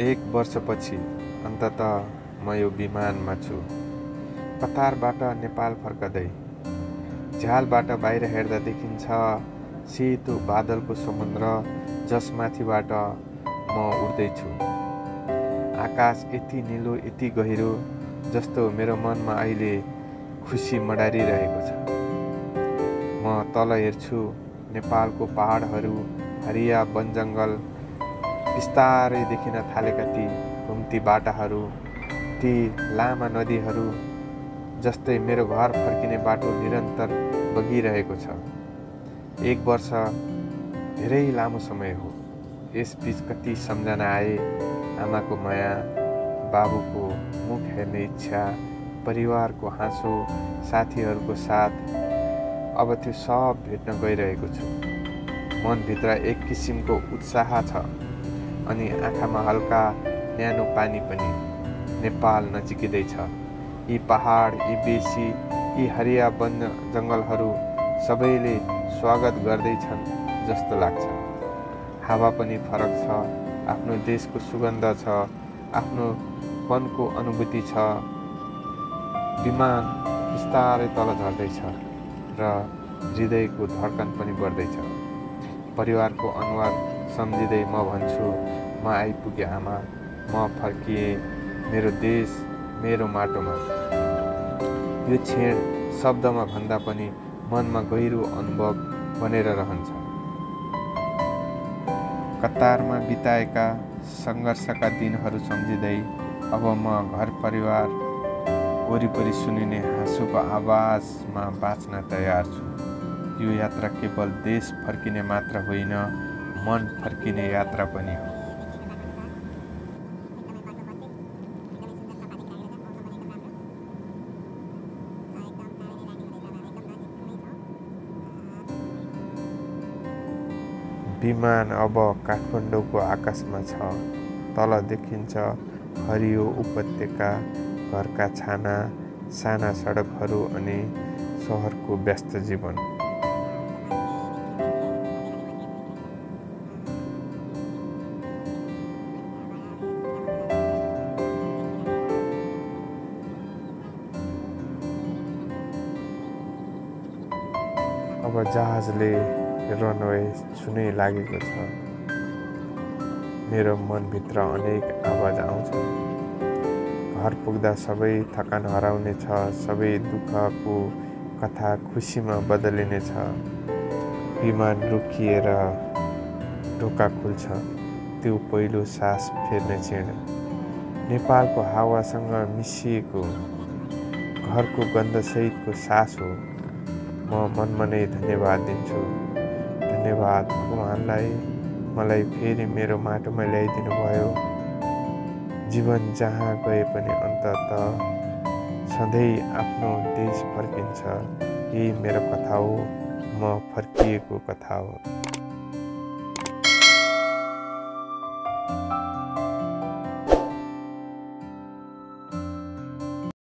एक वर्षपछि अन्ततः म यो विमानमा छु। कतारबाट नेपाल फर्कदै झ्यालबाट बाहिर हेर्दा देखिन्छ सेतो बादलको समुद्र, जसमाथिबाट म उड्दैछु। आकाश यति निलो, यति गहिरो, जस्तो मेरो मनमा अहिले खुसी मडारिरहेको छ। म तल हेर्छु, नेपालको पहाडहरू, हरिया वनजङ्गल, बिस्तारै देखिन थालेका ती घुम्ती बाटाहरू, ती लामा नदीहरू, जस्तै मेरो घर फर्किने बाटो निरन्तर बगिरहेको छ। एक वर्ष धेरै लामो समय हो। यसबीच कति सम्झना आए, आमाको माया, बाबुको मुख हेर्ने इच्छा, परिवारको हाँसो, साथीहरूको साथ। अब त्यो सब भेट्न गइरहेको छु। मनभित्र एक किसिमको उत्साह छ अनि आँखामा हल्का न्यानो पानी पनि। नेपाल नजिकिँदैछ। यी पहाड, यी बेसी, यी हरिया वन जङ्गलहरू सबैले स्वागत गर्दैछन् जस्तो लाग्छ। हावा पनि फरक छ, आफ्नो देशको सुगन्ध छ, आफ्नो वनको अनुभूति छ। विमान बिस्तारै तल झर्दैछ र हृदयको धड्कन पनि बढ्दैछ। परिवारको अनुहार सम्झिँदै म भन्छु, म आइपुगेँ आमा, म फर्किएँ मेरो देश, मेरो माटोमा। यो क्षण शब्दमा भन्दा पनि मनमा गहिरो अनुभव बनेर रहन्छ। कतारमा बिताएका सङ्घर्षका दिनहरू सम्झिँदै अब म घर परिवार वरिपरि सुनिने हाँसोको आवाजमा बाँच्न तयार छु। यो यात्रा केवल देश फर्किने मात्र होइन, मन फर्किने यात्रा पनि हो। विमान अब काठमाडौँको आकाशमा छ। तल देखिन्छ हरियो उपत्यका, घरका छाना, साना सडकहरू अनि सहरको व्यस्त जीवन। अब जहाजले रनवे छुनै लागेको छ। मेरो मनभित्र अनेक आवाज आउँछन्। घर पुग्दा सबै थकान हराउने छ, सबै दुःखको कथा खुसीमा बदलिने छ। विमान रोकिएर ढोका खुल्छ, त्यो पहिलो सास फेर्ने क्षण। नेपालको हावासँग मिसिएको घरको गन्धसहितको सास हो। म मनमा नै धन्यवाद दिन्छु। धन्यवाद भगवानलाई, मलाई फेरि मेरो माटोमा ल्याइदिनु भयो। जीवन जहाँ गए पनि अन्ततः सधैँ आफ्नो देश फर्किन्छ। यही मेरो कथा हो, म फर्किएको कथा हो।